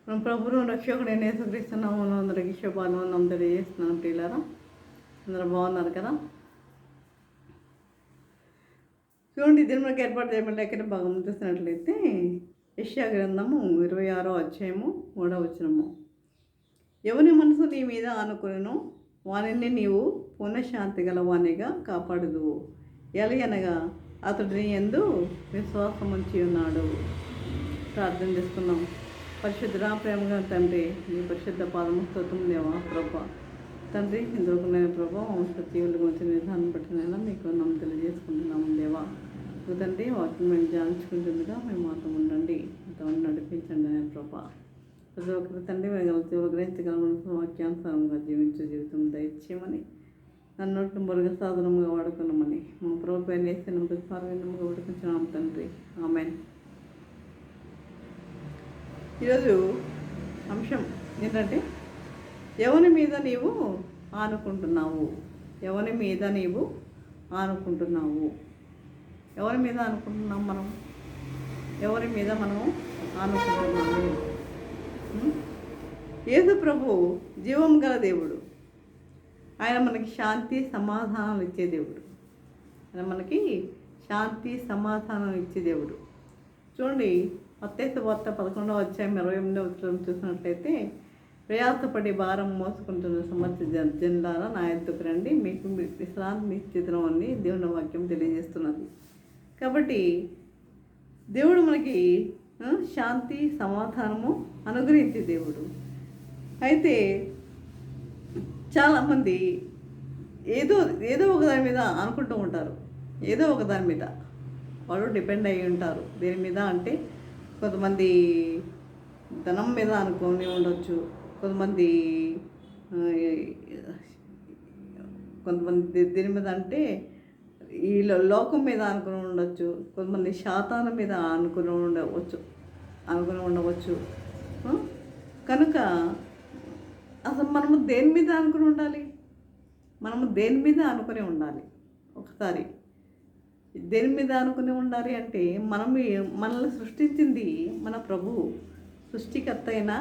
మన ప్రభువు రక్షకుడైన యేసుక్రీస్తు నామములో అందరికీ శుభాభివందనం తెలియజేస్తున్నాను ప్రియులారా. అందరూ బాగున్నారు కదా? చూడండి, దీని మనకు ఏర్పాటు చేయబడిన ఎక్కడ భాగం చూసినట్లయితే యెషయా గ్రంథము 26వ అధ్యాయము 3వ వచనము. ఎవని మనసు నీ మీద ఆనుకును వానిని నీవు పూర్ణశాంతి గల వానిగా కాపాడుదువు, ఎలయనగా అతడు నీ యందు విశ్వాసం ఉంచి ఉన్నాడు. ప్రార్థన చేసుకున్నాం. పరిశుద్ధ ప్రేమగా తండ్రి, నీ పరిశుద్ధ పాదము స్తోత్రం దేవా. ప్రభా తండ్రి, ఇందుకున్న ప్రభా సత్యవుల గురించి నిర్ధారణ పట్టినైనా మీకు నమ్మ తెలియజేసుకుంటున్నాము దేవా. తండ్రి వాటిని మేము ధ్యానించుకుంటుండగా మేము మాతో ఉండండి, మాతో నడిపించండి నేను ప్రభా. ప్రతి ఒక్కరి తండ్రి జీవులు గ్రహించగల వాక్యానుసారంగా జీవించే జీవితం దయచేయమని, నన్ను మరుగ సాధనంగా వాడుకున్నామని మా ప్రభుత్వం వేసిన ప్రతిపాదనగా వాడుకుంటున్నాము తండ్రి. ఆమెన్. ఈరోజు అంశం ఏంటంటే, ఎవరి మీద నీవు ఆనుకుంటున్నావు? ఎవరి మీద నీవు ఆనుకుంటున్నావు? ఎవరి మీద ఆనుకుంటున్నాం మనం? ఎవరి మీద మనము ఆనుకుంటున్నాము? యేసు ప్రభు జీవం గల దేవుడు. ఆయన మనకి శాంతి సమాధానం ఇచ్చే దేవుడు. ఆయన మనకి శాంతి సమాధానం ఇచ్చే దేవుడు. చూడండి, మత్తయి సువార్త 11వ అధ్యాయం 28వ వచనం చూసినట్లయితే, ప్రయాసపడి భారం మోసుకుంటున్న సమర్థ జనులారా నా ఎద్దుకు రండి, మీకు విశ్రాంతి నిశ్చితం అని దేవుని వాక్యం తెలియజేస్తున్నది. కాబట్టి దేవుడు మనకి శాంతి సమాధానము అనుగ్రహించే దేవుడు. అయితే చాలామంది ఏదో ఏదో ఒక దాని మీద అనుకుంటూ ఉంటారు. ఏదో ఒక దాని మీద వాళ్ళు డిపెండ్ అయ్యి ఉంటారు. దేని మీద అంటే, కొంతమంది ధనం మీద అనుకొని ఉండొచ్చు, కొంతమంది దీని మీద అంటే ఈ లోకం మీద అనుకుని ఉండవచ్చు, కొంతమంది శాతాల మీద అనుకుని ఉండవచ్చు. కనుక అసలు మనము దేని మీద అనుకుని ఉండాలి? మనము దేని మీద అనుకుని ఉండాలి? ఒకసారి దేని మీద అనుకుని ఉండాలి అంటే, మనల్ని సృష్టించింది మన ప్రభువు, సృష్టికర్త అయిన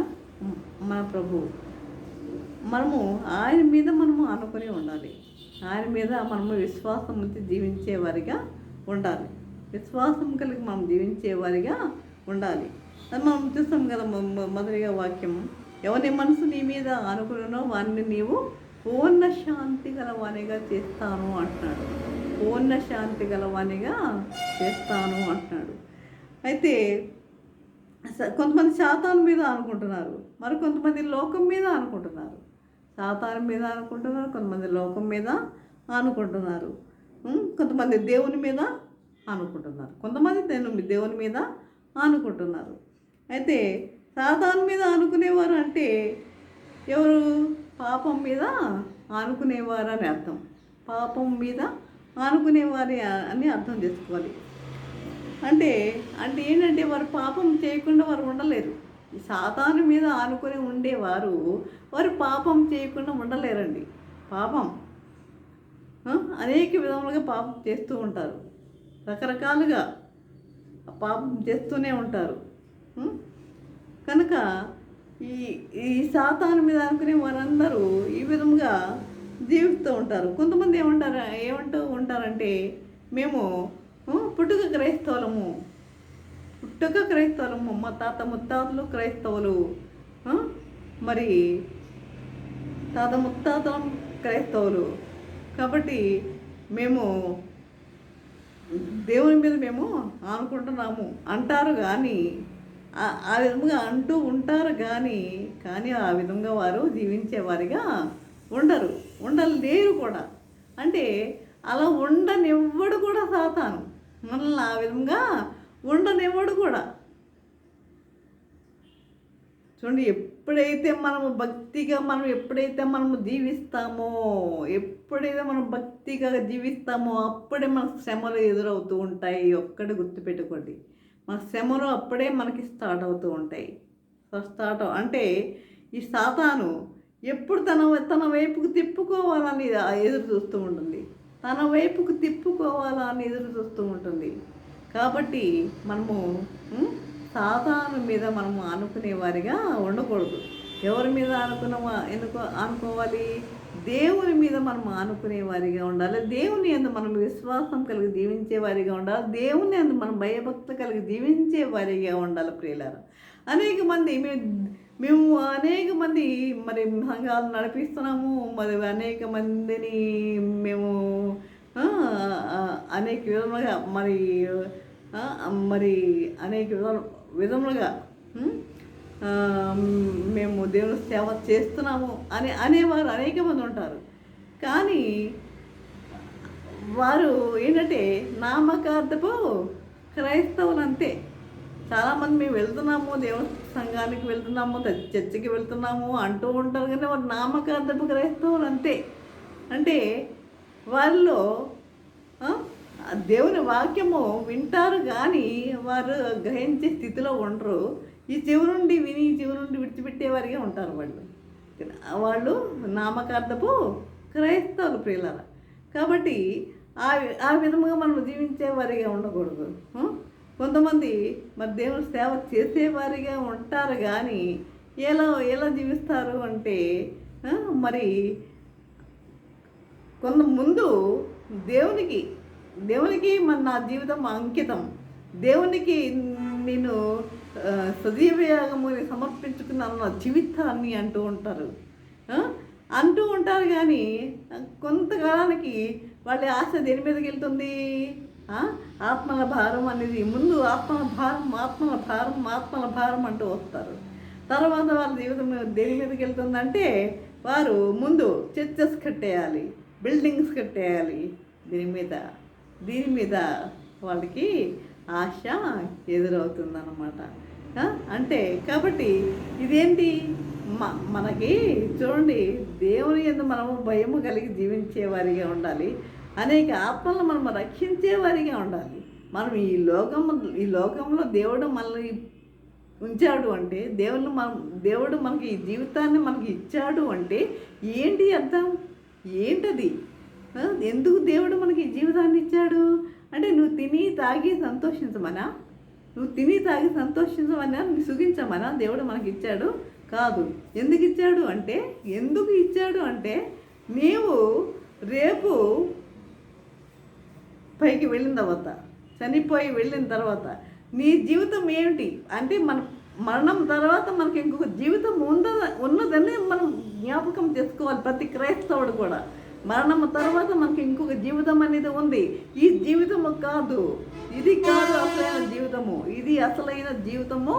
మన ప్రభువు. మనము ఆయన మీద అనుకుని ఉండాలి. ఆయన మీద మనము విశ్వాసం ఉంచి జీవించేవారిగా ఉండాలి. విశ్వాసం కలిగి మనం జీవించేవారిగా ఉండాలి. అది మనం చూస్తాం కదా, మొదటిగా వాక్యం, ఎవరి మనసు నీ మీద అనుకున్నానో వారిని నీవు పూర్ణ శాంతి గలవానిగా చేస్తాను అంటున్నాడు. పూర్ణ శాంతి గలవానిగా చేస్తాను అంటున్నాడు. అయితే కొంతమంది శాతాన్ మీద అనుకుంటున్నారు, మరి కొంతమంది లోకం మీద అనుకుంటున్నారు. శాతాన్ మీద అనుకుంటున్నారు, కొంతమంది లోకం మీద అనుకుంటున్నారు, కొంతమంది దేవుని మీద అనుకుంటున్నారు, కొంతమంది దేవుని మీద అనుకుంటున్నారు. అయితే సాతాను మీద అనుకునేవారు అంటే ఎవరు? పాపం మీద ఆనుకునేవారు అని అర్థం. పాపం మీద ఆనుకునేవారి అని అర్థం చేసుకోవాలి. అంటే ఏంటంటే, వారు పాపం చేయకుండా వారు ఉండలేరు. ఈ సాతాను మీద ఆనుకొని ఉండేవారు వారు పాపం చేయకుండా ఉండలేరండి. పాపం అనేక విధములుగా పాపం చేస్తూ ఉంటారు, రకరకాలుగా పాపం చేస్తూనే ఉంటారు. కనుక ఈ సాతాను మీద అనుకునే వారందరూ ఈ విధంగా జీవిస్తూ ఉంటారు. కొంతమంది ఏమంటూ ఉంటారంటే, మేము పుట్టుక క్రైస్తవులము, మా తాత ముత్తాతలు క్రైస్తవులు, మరి తాత ముత్తాతలు క్రైస్తవులు, కాబట్టి మేము దేవుని మీద మేము ఆనుకుంటున్నాము అంటారు. కానీ ఆ విధంగా అంటూ ఉంటారు, కానీ ఆ విధంగా వారు జీవించేవారిగా ఉండలేరు కూడా. అంటే అలా ఉండనివ్వడు కూడా సాతాను. మనల్ని ఆ విధంగా ఉండనివ్వడు కూడా. చూడండి, ఎప్పుడైతే మనము భక్తిగా మనము జీవిస్తామో, ఎప్పుడైతే మనం భక్తిగా జీవిస్తామో అప్పుడే మనకు శ్రమలు ఎదురవుతూ ఉంటాయి. ఒక్కటి గుర్తుపెట్టుకోండి, మన శ్రమలు అప్పుడే మనకి స్టార్ట్ అవుతూ ఉంటాయి. అంటే ఈ సాతాను ఎప్పుడు తన వైపుకు తిప్పుకోవాలని ఎదురు చూస్తూ ఉంటుంది. కాబట్టి మనము సాతాను మీద మనము ఆనుకునే వారిగా ఉండకూడదు. ఎవరి మీద ఆనుకోవాలి? దేవుని మీద మనం ఆనుకునే వారిగా ఉండాలి. దేవుని యందు మనం విశ్వాసం కలిగి జీవించే వారిగా ఉండాలి. దేవుని యందు మనం భయభక్తి కలిగి జీవించే వారిగా ఉండాలి. ప్రియులారా, అనేక మంది మేము అనేక మంది మరి సంఘాలు నడిపిస్తున్నాము. మరి అనేక మందిని మేము అనేక విధములుగా మరి అనేక విధములుగా మేము దేవుని సేవ చేస్తున్నాము అనేవారు అనేక మంది ఉంటారు. కానీ వారు ఏంటంటే నామకార్థపు క్రైస్తవులు అంతే. చాలామంది మేము వెళ్తున్నాము, దేవుని సంఘానికి వెళ్తున్నాము, చర్చికి వెళ్తున్నాము అంటూ ఉంటారు, కానీ వారు నామకార్థపు క్రైస్తవులు అంతే. అంటే వాళ్ళు దేవుని వాక్యము వింటారు కానీ వారు గ్రహించే స్థితిలో ఉండరు. ఈ చెవి నుండి విని ఈ చెవి నుండి విడిచిపెట్టేవారిగా ఉంటారు. వాళ్ళు నామకార్థపు క్రైస్తవులు, ప్రియులారా. కాబట్టి ఆ విధముగా మనం జీవించేవారిగా ఉండకూడదు. కొంతమంది మరి దేవుని సేవ చేసేవారిగా ఉంటారు కానీ ఎలా జీవిస్తారు అంటే మరి ముందు దేవునికి మరి నా జీవితం అంకితం, దేవునికి నేను సజీవయాగముని సమర్పించుకున్నాను నా జీవితాన్ని అంటూ ఉంటారు కానీ కొంతకాలానికి వాళ్ళ ఆశ దేని మీదకి వెళ్తుంది? ఆత్మల భారం అనేది. ముందు ఆత్మల భారం అంటూ వస్తారు. తర్వాత వాళ్ళ జీవితం దేని మీదకి వెళ్తుందంటే వారు ముందు చర్చెస్ కట్టేయాలి, బిల్డింగ్స్ కట్టేయాలి. దీని మీద వాళ్ళకి ఆశ ఎదురవుతుందన్నమాట. అంటే కాబట్టి ఇదేంటి మనకి చూడండి, దేవుని యందు మనము భయము కలిగి జీవించేవారిగా ఉండాలి. అనేక ఆత్మలను మనం రక్షించేవారిగా ఉండాలి. మనం ఈ లోకంలో దేవుడు మనల్ని ఉంచాడు అంటే, దేవుడు మనకి ఈ జీవితాన్ని మనకి ఇచ్చాడు అంటే ఏంటి అర్థం? ఏంటది? ఎందుకు దేవుడు మనకి ఈ జీవితాన్ని ఇచ్చాడు అంటే నువ్వు తిని తాగి సంతోషించమనా? సుఖించమనా దేవుడు మనకి ఇచ్చాడు? కాదు. ఎందుకు ఇచ్చాడు అంటే నీవు రేపు పైకి వెళ్ళిన తర్వాత, చనిపోయి వెళ్ళిన తర్వాత నీ జీవితం ఏమిటి అంటే మన మరణం తర్వాత మనకి ఇంకొక జీవితం ఉన్నదని మనం జ్ఞాపకం చేసుకోవాలి. ప్రతి క్రైస్తవుడు కూడా మరణం తర్వాత మనకి ఇంకొక జీవితం అనేది ఉంది. ఈ జీవితము కాదు, ఇది కాదు అసలైన జీవితము. ఇది అసలైన జీవితము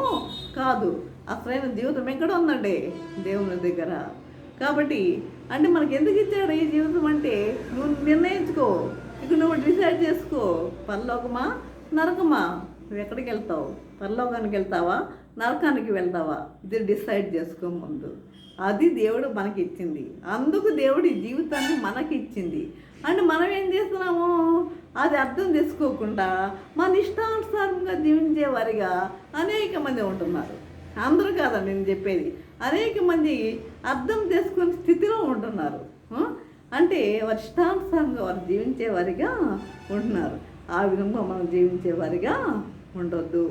కాదు. అసలైన జీవితం ఎక్కడ ఉందండి? దేవుని దగ్గర. కాబట్టి అంటే మనకి ఎందుకు ఇచ్చాడు ఈ జీవితం అంటే నువ్వు నిర్ణయించుకో. ఇక నువ్వు డిసైడ్ చేసుకో, పరలోకమా నరకమా? నువ్వు ఎక్కడికి వెళ్తావు? పరలోకానికి వెళ్తావా, నరకానికి వెళ్తావా? ఇది డిసైడ్ చేసుకో ముందు. అది దేవుడు మనకి ఇచ్చింది. అందుకు దేవుడు ఈ జీవితాన్ని మనకి ఇచ్చింది. అంటే మనం ఏం చేస్తున్నాము? అది అర్థం చేసుకోకుండా మన ఇష్టానుసారంగా జీవించేవారిగా అనేక మంది ఉంటున్నారు. అందరూ కాదండి నేను చెప్పేది, అనేక మంది అర్థం చేసుకునే స్థితిలో ఉంటున్నారు. అంటే వారి ఇష్టానుసారంగా వారు జీవించేవారిగా ఉంటున్నారు. ఆ విధంగా మనం జీవించేవారిగా ఉండొద్దు.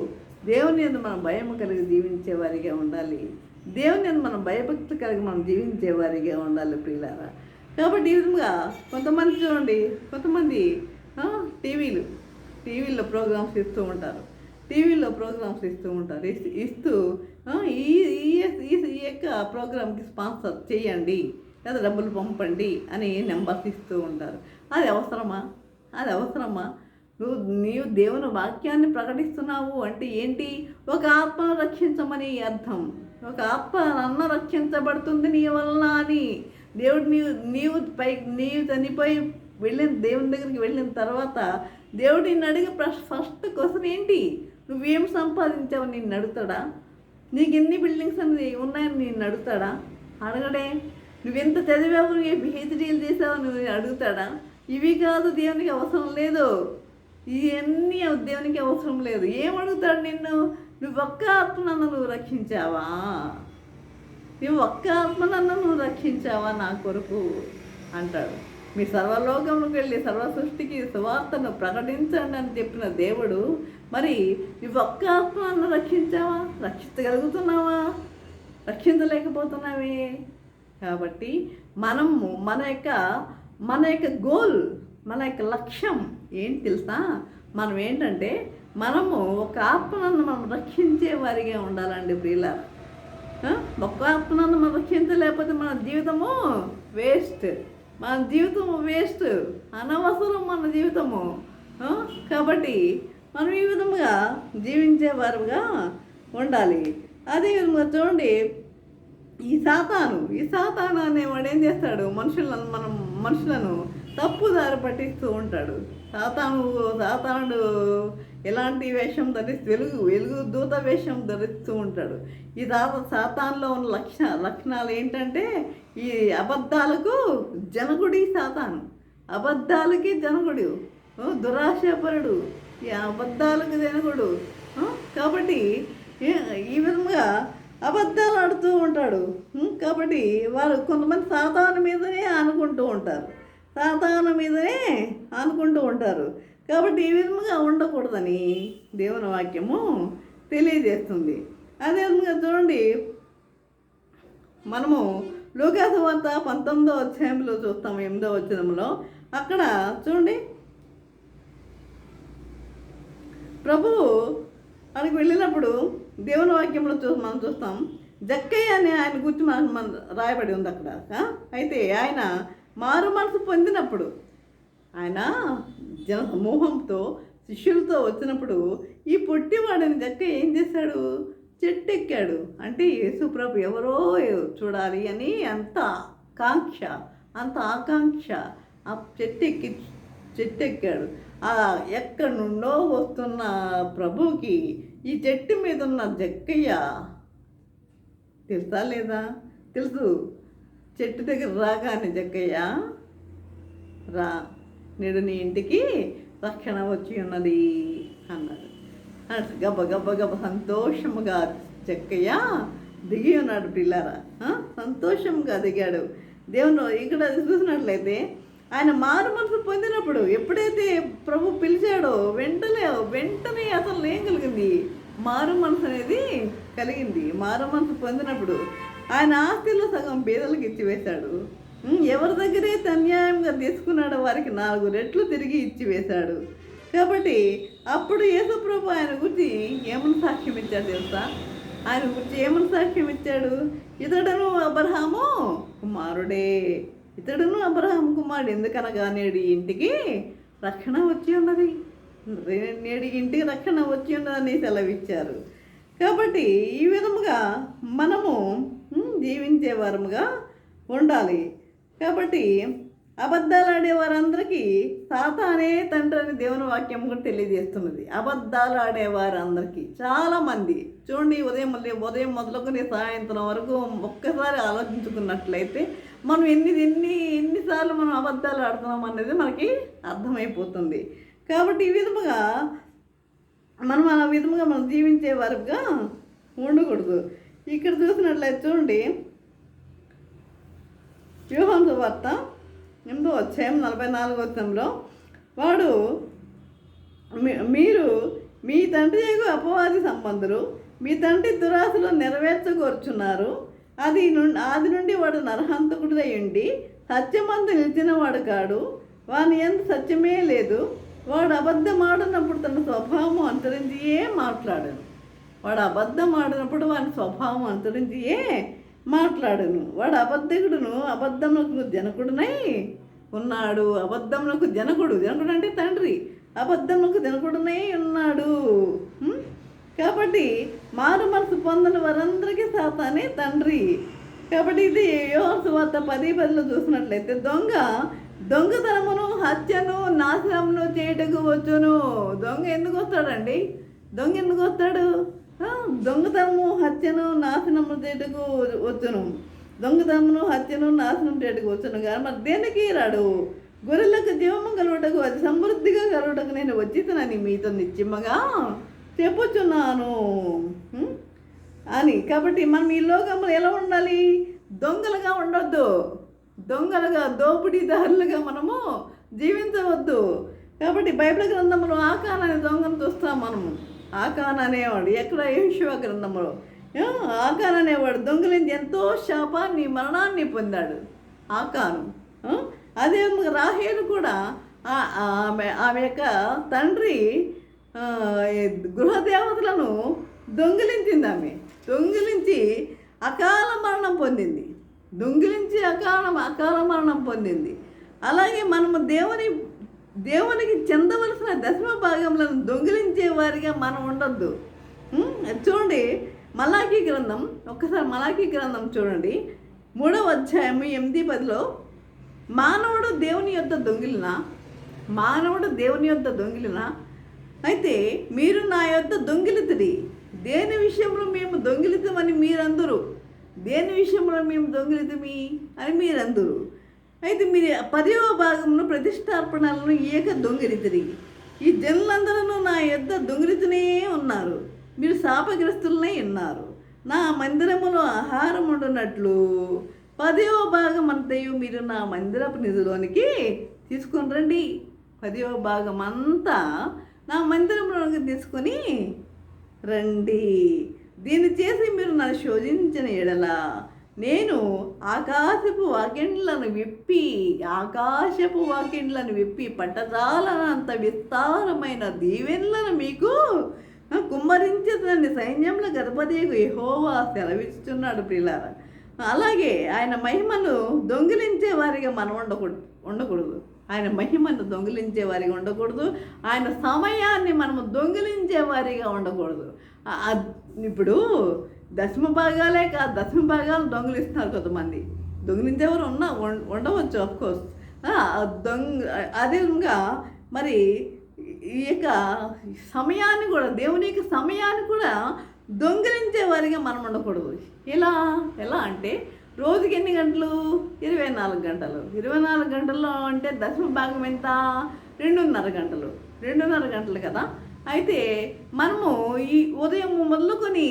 దేవుని యందు మనం భయం కలిగి జీవించేవారిగా ఉండాలి. దేవుని యందు మనం భయభక్తి కలిగి మనం జీవించేవారిగా ఉండాలి, ప్రియులారా. కాబట్టి ఈ విధంగా కొంతమంది చూడండి, కొంతమంది టీవీలో ప్రోగ్రామ్స్ ఇస్తూ ఉంటారు. ఇస్తూ ఈ యొక్క ప్రోగ్రామ్కి స్పాన్సర్ చేయండి లేదా డబ్బులు పంపండి అని నెంబర్స్ ఇస్తూ ఉంటారు. అది అవసరమా? నీవు దేవుని వాక్యాన్ని ప్రకటిస్తున్నావు అంటే ఏంటి? ఒక ఆత్మను రక్షించమని అర్థం. ఒక ఆత్మ రక్షించబడుతుంది నీ వలన అని దేవుడు నీవు చనిపోయి వెళ్ళిన దేవుని దగ్గరికి వెళ్ళిన తర్వాత దేవుడు నిన్ను అడిగే ఫస్ట్ క్వశ్చన్ ఏంటి? నువ్వేం సంపాదించావు నిన్ను అడుగుతాడా? నీకు ఎన్ని బిల్డింగ్స్ అనేది ఉన్నాయని నిన్ను అడుగుతాడా? అడగడే. నువ్వెంత చదివావు, నువ్వు ఏ పిహెచ్డీలు చేసావు నువ్వు అడుగుతాడా? ఇవి కాదు దేవునికి అవసరం లేదు. ఇవన్నీ దేవునికి అవసరం లేదు. ఏమడుగుతాడు నిన్ను? నువ్వు ఒక్క ఆత్మనన్ను నువ్వు రక్షించావా నా కొరకు అంటాడు. మీ సర్వలోకంలోకి వెళ్ళి సర్వ సృష్టికి సువార్తను ప్రకటించండి అని చెప్పిన దేవుడు మరి నువ్వు ఒక్క ఆత్మను రక్షించావా? రక్షించగలుగుతున్నావా? రక్షించలేకపోతున్నావే. కాబట్టి మనము మన యొక్క గోల్, మన యొక్క లక్ష్యం ఏంటి తెలుసా? మనం ఏంటంటే మనము ఒక ఆత్మను మనం రక్షించే వారిగా ఉండాలండి ప్రియులారా. ఒక్క ఆత్మను మనం రక్షించలేకపోతే మన జీవితము వేస్ట్, అనవసరం మన జీవితము. కాబట్టి మనం ఈ విధముగా జీవించేవారుగా ఉండాలి. అదేవిధంగా చూడండి, ఈ సాతాను అనేవాడు ఏం చేస్తాడు? మనుషులను తప్పుదారి పట్టిస్తూ ఉంటాడు. సాతానుడు ఎలాంటి వేషం వెలుగు దూత వేషం ధరిస్తూ ఉంటాడు. ఈ సాతానులో ఉన్న లక్షణాలు ఏంటంటే, ఈ అబద్ధాలకు జనకుడి సాతాను, అబద్ధాలకి జనకుడు, దురాశాపరుడు, ఈ అబద్ధాలకు జనకుడు. కాబట్టి ఈ విధంగా అబద్ధాలు ఆడుతూ ఉంటాడు. కాబట్టి వారు కొంతమంది సాతాను మీదనే ఆనుకుంటూ ఉంటారు. కాబట్టి ఈ విధంగా ఉండకూడదని దేవుని వాక్యము తెలియజేస్తుంది. అదేవిధంగా చూడండి, మనము లూకా సువార్త 19వ అధ్యాయంలో చూస్తాము, 8వ వచనంలో. అక్కడ చూడండి, ప్రభువు అక్కడికి వెళ్ళినప్పుడు దేవుని వాక్యంలో మనం చూస్తాం, జక్కయ్య అని ఆయన గురించి మన రాయబడి ఉంది అక్కడ. అయితే ఆయన మారు మనసు పొందినప్పుడు, ఆయన జన సమూహంతో శిష్యులతో వచ్చినప్పుడు, ఈ పొట్టివాడని జక్కయ్య ఏం చేశాడు? చెట్టు ఎక్కాడు. అంటే యేసుప్రభు ఎవరో చూడాలి అని అంత ఆకాంక్ష ఆ చెట్టు ఎక్కాడు. ఎక్కడి నుండో వస్తున్న ప్రభువుకి ఈ చెట్టు మీద ఉన్న జక్కయ్య తెలుసా లేదా? తెలుసు. చెట్టు దగ్గర రాగానే జక్కయ్య, రా, నేడు నీ ఇంటికి రక్షణ వచ్చి ఉన్నది అన్నాడు. గబ సంతోషముగా జక్కయ్య దిగి ఉన్నాడు పిల్లారా. సంతోషంగా దిగాడు. దేవుని ఇక్కడ చూసినట్లయితే ఆయన మారు మనసు పొందినప్పుడు, ఎప్పుడైతే ప్రభు పిలిచాడో వెంటనే అసలు ఏం కలిగింది? మారు మనసు అనేది కలిగింది. మారు మనసు పొందినప్పుడు ఆయన ఆస్తిలో సగం పేదలకు ఇచ్చివేశాడు. ఎవరి దగ్గరే అన్యాయంగా తీసుకున్నాడో వారికి 4 రెట్లు తిరిగి ఇచ్చివేశాడు. కాబట్టి అప్పుడు యేసుప్రభు ఆయన గురించి ఏమని సాక్ష్యం ఇచ్చాడు తెలుసా? ఆయన గురించి ఏమని సాక్ష్యం ఇచ్చాడు? ఇతడును అబ్రహాము కుమారుడే, ఇతడును అబ్రహాము కుమారుడు, ఎందుకనగా నేడు ఇంటికి రక్షణ వచ్చి ఉన్నది, అని సెలవిచ్చారు. కాబట్టి ఈ విధముగా మనము జీవించే వారముగా ఉండాలి. కాబట్టి అబద్ధాలు ఆడేవారందరికీ సాతానే తండ్రి అని దేవుని వాక్యం కూడా తెలియజేస్తున్నది. అబద్ధాలు ఆడేవారందరికీ చాలామంది చూడండి, ఉదయం మొదలుకొని సాయంత్రం వరకు ఒక్కసారి ఆలోచించుకున్నట్లయితే మనం ఎన్నిసార్లు మనం అబద్ధాలు ఆడుతున్నాం అనేది మనకి అర్థమైపోతుంది. కాబట్టి ఈ విధముగా మనం జీవించే వారుగా ఉండకూడదు. ఇక్కడ చూసినట్లయితే చూడండి, యోహాను సువార్త 8వ అధ్యాయం 44వ వచనంలో, వాడు మీరు మీ తండ్రి యొక్క అపవాది సంబంధులు, మీ తండ్రి దురాశలో నెరవేర్చగోరుచున్నారు. ఆది నుండి వాడు నరహంతకుడై ఉండి సత్యమందు నిలిచినవాడు కాడు, వాని యందు సత్యమే లేదు. వాడు అబద్ధం ఆడినప్పుడు తన స్వభావం అనుసరించియే మాట్లాడను. వాడు అబద్ధం ఆడినప్పుడు వాని స్వభావం అనుసరించియే మాట్లాడను. వాడు అబద్ధకుడును, అబద్ధములకు జనకుడునై ఉన్నాడు. అబద్ధములకు జనకుడు అంటే తండ్రి, అబద్ధములకు జనకుడునై ఉన్నాడు. కాబట్టి మారు మనసు పొందని వారందరికీ సాతానే తండ్రి. కాబట్టి ఇది యోహాను సువార్త 10:10లో చూసినట్లయితే, దొంగతనమును, హత్యను, నాశనమును చేయుటకు వచ్చును. దొంగ ఎందుకు వస్తాడండి? దొంగతనము, హత్యను, నాశనము చేయుటకు వచ్చును. కానీ మరి దేనికి రాడు? గొర్రెలకు జీవము కలుగుటకు, అది సమృద్ధిగా కలుగుటకు నేను వచ్చితనని మీతో నిశ్చయముగా చెప్పుచున్నాను అని. కాబట్టి మనం ఈ లోకంలో ఎలా ఉండాలి? దొంగలుగా ఉండొద్దు, దోపిడీదారులుగా మనము జీవించవద్దు. కాబట్టి బైబిల్ గ్రంథంలో ఆకాన్ అనే దొంగను చూస్తాం మనము. ఆకాన్ అనేవాడు ఎక్కడ యెహోషువ గ్రంథంలో ఆకాన్ అనేవాడు దొంగలించి ఎంతో శాపాన్ని మరణాన్ని పొందాడు ఆకాను. అదే రాహేలు కూడా ఆమె యొక్క తండ్రి గృహదేవతలను దొంగిలించింది. దొంగిలించి అకాల మరణం పొందింది. అకాల మరణం పొందింది. అలాగే మనము దేవునికి చెందవలసిన దశమ భాగములను దొంగిలించే వారిగా మనం ఉండొద్దు. చూడండి మలాకీ గ్రంథం, ఒక్కసారి మలాకీ గ్రంథం చూడండి, 3వ అధ్యాయము 8-10లో మానవుడు దేవుని యొద్ద దొంగిలిన అయితే మీరు నా యొద్ద దొంగిలితుడి. దేని విషయంలో మేము దొంగిలితమని మీరందరూ అని మీరందరూ అయితే మీరు 10వ భాగంలో ప్రతిష్టార్పణలను దొంగిలితిరి. ఈ జనులందరూ నా యొద్ద దొంగిలితూనే ఉన్నారు. మీరు శాపగ్రస్తులనే ఉన్నారు. నా మందిరములో ఆహారం ఉండునట్లు 10వ భాగం అంతయు మీరు నా మందిరపు నిధిలోనికి తీసుకొని రండి. 10వ భాగం అంతా నా మందిరంలోనికి తీసుకొని రండి. దీన్ని చేసి మీరు నన్ను శోధించిన ఎడల నేను ఆకాశపు వాకిండ్లను విప్పి పట్టజాలనంత విస్తారమైన దీవెనలను మీకు కుమ్మరించదని సైన్యంలో గణపతియకు యెహోవా సెలవిస్తున్నాడు ప్రియులారా. అలాగే ఆయన మహిమను దొంగిలించే వారిగా మనం ఉండకూడదు. ఆయన మహిమను దొంగిలించే వారిగా ఉండకూడదు. ఆయన సమయాన్ని మనము దొంగిలించే వారిగా ఉండకూడదు. ఇప్పుడు దశమ భాగాలు దొంగిలిస్తున్నారు కొంతమంది. దొంగిలించేవారు ఉండవచ్చు అఫ్కోర్స్. అదేవిధంగా మరి ఈ యొక్క సమయాన్ని కూడా, దేవుని యొక్క సమయాన్ని కూడా దొంగిలించే వారిగా మనం ఉండకూడదు. ఎలా అంటే రోజుకి ఎన్ని గంటలు? 24 గంటలు. 24 గంటల్లో అంటే దశమ భాగం ఎంత? 2.5 గంటలు కదా. అయితే మనము ఈ ఉదయం మొదలుకొని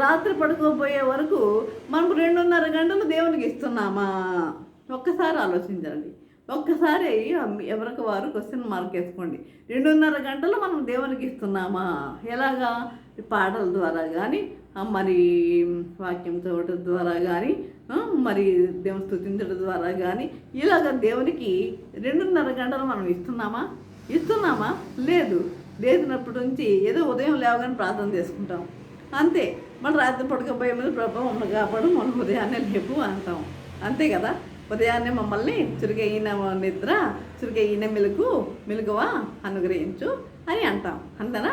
రాత్రి పడుకోబోయే వరకు మనకు 2.5 గంటలు దేవునికి ఇస్తున్నామా? ఒక్కసారి ఆలోచించండి. ఒక్కసారి ఎవరికి వారు క్వశ్చన్ మార్క్ వేసుకోండి. 2.5 గంటలు మనం దేవునికి ఇస్తున్నామా? ఎలాగా? పాటల ద్వారా కానీ, మరి వాక్యం చదవటం ద్వారా కానీ, మరి దేవుని స్తుతించడం ద్వారా కానీ, ఇలాగ దేవునికి 2.5 గంటలు మనం ఇస్తున్నామా? లేదునప్పటి నుంచి ఏదో ఉదయం లేవగానే ప్రార్థన చేసుకుంటాం అంతే. మన రాత్రి పడుకోబోయే మీద ప్రభావం ఉన్న కాపాడు, మన ఉదయాన్నే లేపు అంటాం అంతే కదా. ఉదయాన్నే మమ్మల్ని చురుకైన నిద్ర, చురుకైన మెలుగువా అనుగ్రహించు అని అంటాం అంతేనా.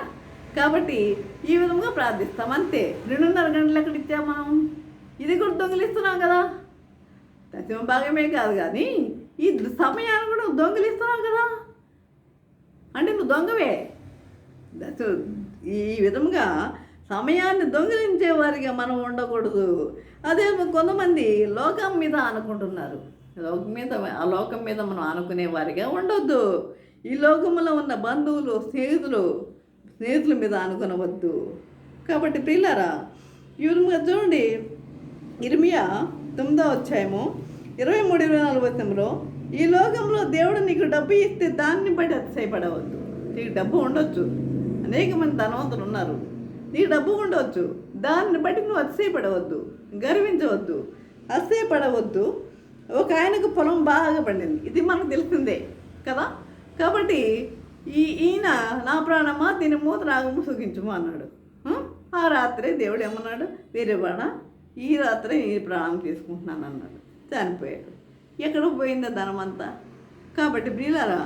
కాబట్టి ఈ విధంగా ప్రార్థిస్తాం అంతే. 2.5 గంటలు ఎక్కడ ఇచ్చాం మనం? ఇది కూడా దొంగిలిస్తున్నాం కదా. దశమ భాగమే కాదు కానీ ఈ సమయాన్ని కూడా దొంగిలిస్తున్నాం కదా. అంటే నువ్వు దొంగవే. ఈ విధంగా సమయాన్ని దొంగిలించే వారిగా మనం ఉండకూడదు. అదే కొంతమంది లోకం మీద ఆనుకుంటున్నారు. ఆ లోకం మీద మనం ఆనుకునే వారిగా ఉండొద్దు. ఈ లోకంలో ఉన్న బంధువులు, స్నేహితుల మీద ఆనుకొనవద్దు. కాబట్టి ప్రియులారా, ఈ విధంగా చూడండి, ఇర్మియా 9వ అధ్యాయము 23-24 వచనంలో, ఈ లోకంలో దేవుడు నీకు డబ్బు ఇస్తే దాన్ని బట్టి అతిశయపడవద్దు. నీకు డబ్బు ఉండొచ్చు, అనేక మంది ధనవంతులు ఉన్నారు, నీకు డబ్బు ఉండవచ్చు, దాన్ని బట్టి నువ్వు అతిశయపడవద్దు, గర్వించవద్దు, అతిశయపడవద్దు. ఒక ఆయనకు పొలం బాగా పండింది, ఇది మనకు తెలిసిందే కదా. కాబట్టి ఈయన నా ప్రాణమా దీని మూత రాగము సుఖించుము అన్నాడు. ఆ రాత్రే దేవుడు ఏమన్నాడు? వేరేవాడా, ఈ రాత్రే ఈ ప్రాణం తీసుకుంటున్నాను అన్నాడు. చనిపోయాడు. ఎక్కడ పోయిందో ధనం అంతా. కాబట్టి ప్రియులారా,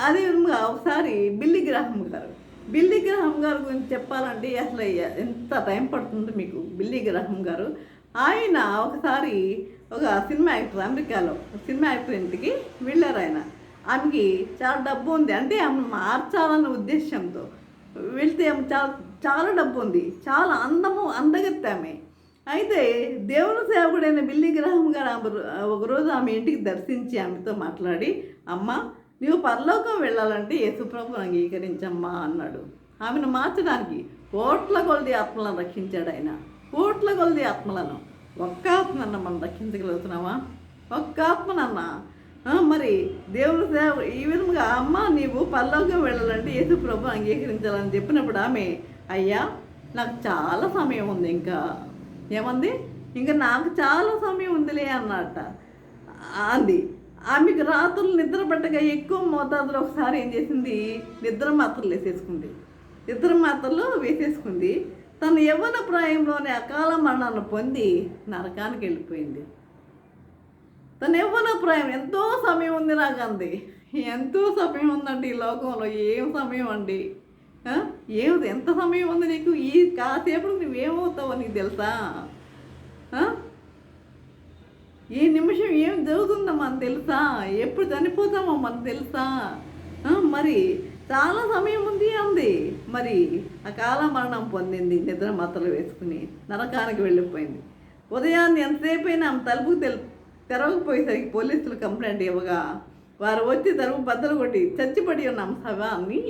అదే విధంగా ఒకసారి బిల్లీ గ్రాహం గారు గురించి చెప్పాలంటే అసలు ఎంత టైం పడుతుందో మీకు. బిల్లీ గ్రాహం గారు ఆయన ఒకసారి ఒక సినిమా యాక్టర్, అమెరికాలో సినిమా యాక్టర్ ఇంటికి వెళ్ళారు. ఆమెకి చాలా డబ్బు ఉంది, అంటే ఆమె మార్చాలన్న ఉద్దేశంతో వెళ్తే చాలా డబ్బు ఉంది, చాలా అందగత్తి ఆమె. అయితే దేవుని సేవకుడైన బిల్లీ గ్రాహం గారు ఒకరోజు ఆమె ఇంటికి దర్శించి ఆమెతో మాట్లాడి, అమ్మ నువ్వు పరలోకం వెళ్ళాలంటే యేసుప్రభువును అంగీకరించమ్మా అన్నాడు. ఆమెను మార్చడానికి కోట్ల కొలది ఆత్మలను రక్షించాడు ఆయన. కోట్ల కొలది ఆత్మలను. ఒక్క ఆత్మనన్న మనం రక్షించగలుగుతున్నావా? ఒక్క ఆత్మనన్నా మరి దేవుని సేవ ఈ విధంగా అమ్మ నీవు పరలోకం వెళ్ళాలంటే యేసు ప్రభు అంగీకరించాలని చెప్పినప్పుడు ఆమె అయ్యా నాకు చాలా సమయం ఉంది ఇంకా ఏమంది ఇంకా నాకు చాలా సమయం ఉందిలే అన్నట్ట అంది. ఆమెకు రాత్రులు నిద్ర పట్టక ఎక్కువ మోతాదులో ఒకసారి ఏం చేసింది, నిద్ర మాత్రలు వేసేసుకుంది. నిద్ర మాత్రలు వేసేసుకుంది. తను యవ్వన ప్రాయంలోనే అకాల మరణాన్ని పొంది నరకానికి వెళ్ళిపోయింది. తను యవ్వన ప్రాయం ఎంతో సమయం ఉంది నాకు అంది. ఎంతో సమయం ఉందండి ఈ లోకంలో. ఏం సమయం అండి, ఎంత సమయం ఉంది నీకు? ఈ కాసేపు నువ్వేమవుతావో నీకు తెలుసా? ఈ నిమిషం ఏం జరుగుతుందో మనకు తెలుసా? ఎప్పుడు చనిపోతామో మనకు తెలుసా? మరి చాలా సమయం ఉంది అంది. మరి అకాల మరణం పొందింది నిద్ర మాత్రలు వేసుకుని నరకానికి వెళ్ళిపోయింది. ఉదయాన్నే ఎంతసేపు అయినా ఆమె తలుపు తెరవకపోయేసరికి పోలీసులు కంప్లైంట్ ఇవ్వగా వారు వచ్చి తలుపు బద్దలు కొట్టి చచ్చిపడి ఉన్న ఆమె శవాన్ని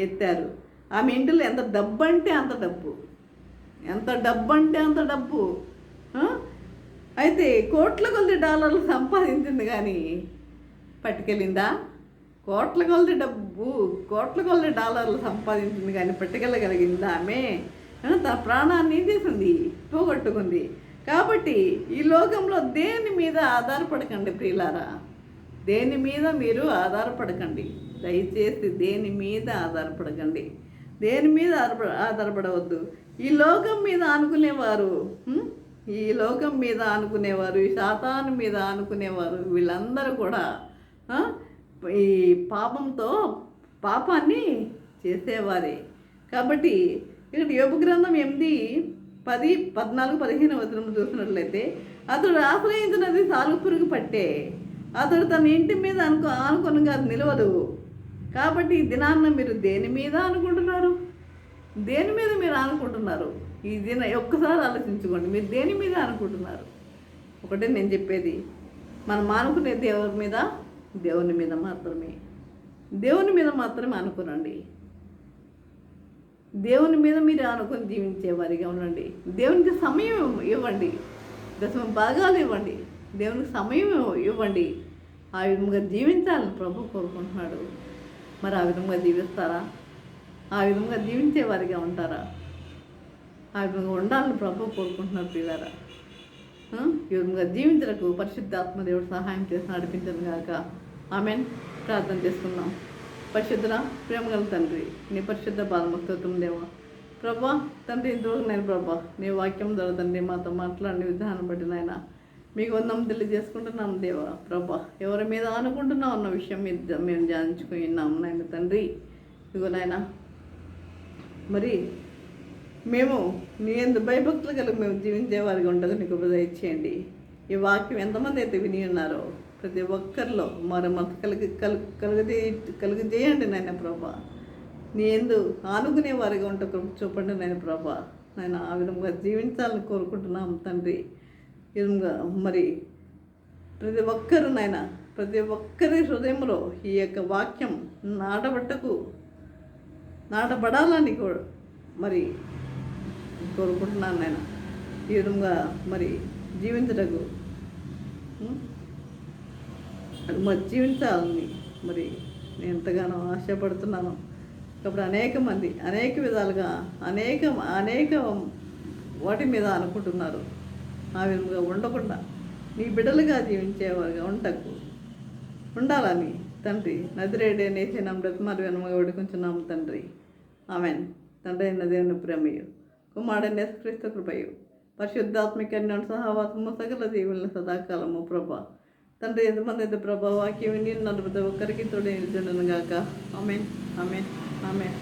ఎత్తారు. ఆమె ఇంటిలో ఎంత డబ్బు అంటే అంత డబ్బు, ఎంత డబ్బు అంటే అంత డబ్బు. అయితే కోట్ల కొద్ది డాలర్లు సంపాదించింది కానీ పట్టుకెళ్ళిందా? కోట్ల కొద్ది డబ్బు, కోట్ల కొద్ది డాలర్లు సంపాదించింది కానీ పట్టుకెళ్ళగలిగిందా? ఆమె తన ప్రాణాన్ని చేసింది, పోగొట్టుకుంది. కాబట్టి ఈ లోకంలో దేని మీద ఆధారపడకండి ప్రియులారా, దేని మీద మీరు ఆధారపడకండి. దయచేసి దేని మీద ఆధారపడకండి, దేని మీద ఆధారపడవద్దు. ఈ లోకం మీద ఆనుకునేవారు, ఈ లోకం మీద ఆనుకునేవారు, ఈ సాతాను మీద ఆనుకునేవారు, వీళ్ళందరూ కూడా ఈ పాపాన్ని చేసేవారే. కాబట్టి ఇక్కడ యోబు గ్రంథం 8:10, 14, 15 వచనం చూసినట్లయితే అతడు ఆశ్రయించినది సాలు పురుగు పట్టే, అతడు తన ఇంటి మీద ఆనుకొనగా నిలవదు. కాబట్టి ఈ దినాన్న మీరు దేని మీద అనుకుంటున్నారు? దేని మీద మీరు అనుకుంటున్నారు? ఈ ఒక్కసారి ఆలోచించుకోండి, మీరు దేని మీద అనుకుంటున్నారు? ఒకటే నేను చెప్పేది, మనం అనుకునే దేవుని మీద మాత్రమే, దేవుని మీద మాత్రమే అనుకోనండి. దేవుని మీద మీరు అనుకుని జీవించేవారిగా ఉండండి. దేవునికి సమయం ఇవ్వండి, దశమ భాగాలు ఇవ్వండి, దేవునికి సమయం ఇవ్వండి. ఆ విధంగా జీవించాలని ప్రభు కోరుకుంటున్నాడు. మరి ఆ విధంగా జీవిస్తారా? ఆ విధంగా జీవించేవారిగా ఉంటారా? ఆ విధంగా ఉండాలని ప్రభు కోరుకుంటున్నారు పిల్లరా. ఈ విధంగా జీవించడానికి పరిశుద్ధాత్మ దేవుడు సహాయం చేసి నడిపించను గాక. ఆమెన్. ప్రార్థన చేసుకున్నాం. పరిశుద్ధుల ప్రేమగల తండ్రి, నీ పరిశుద్ధ బాలముక్తం దేవా ప్రభా తండ్రి, ఇంతవరకు నేను ప్రభా నీ వాక్యం ద్వారా తండ్రి మాతో మాట్లాడిన విధానం బట్టి నాయన మీకు వందం తెలియజేసుకుంటున్నాం దేవా ప్రభా. ఎవరి మీద అనుకుంటున్నాం అన్న విషయం మీద మేము ధ్యానించుకున్నాం నాయన తండ్రి. ఇదిగో నాయన, మరి మేము నీ ఎందు భయభక్తులు కలిగి మేము జీవించేవారిగా ఉండగా నీకు దయచేయండి. ఈ వాక్యం ఎంతమంది అయితే విని ఉన్నారో ప్రతి ఒక్కరిలో మరి మనకు కలుగజేయండి నాయన ప్రభా. నీ ఎందు ఆనుకునే వారిగా ఉంటే చూపండి నాయన ప్రభా. నాయన ఆ విధంగా జీవించాలని కోరుకుంటున్నాం తండ్రి. ఈ విధంగా మరి ప్రతి ఒక్కరు నాయన, ప్రతి ఒక్కరి హృదయంలో ఈ యొక్క వాక్యం నాటబడాలని మరి కోరుకుంటున్నాను నాయన. ఈ విధంగా మరి జీవించటకు మరి జీవించాలని మరి నేను ఎంతగానో ఆశపడుతున్నాను. కాబట్టి అనేక మంది అనేక విధాలుగా అనేక వాటి మీద అనుకుంటున్నారు. ఆ విధంగా ఉండకుండా నీ బిడ్డలుగా జీవించేవారుగా ఉండాలని తండ్రి నదిరేడే అనేసి బ్రతిమారు వెనమగా వేడుకుంటున్నాము తండ్రి. ఆమెన్. తండ్రి అయిన దేవుని ప్రేమయు, కుమారుడైన యేసుక్రీస్తు కృపయు, పరిశుద్ధాత్మిక సహవాసము సకల జీవులను సదాకాలము ప్రభా తండ్రి ఎంతమంది అయితే ప్రభా వాక్యం విని ప్రతి ఒక్కరికి తోడే నిలుచుండును గాక. Amen, amen, amen.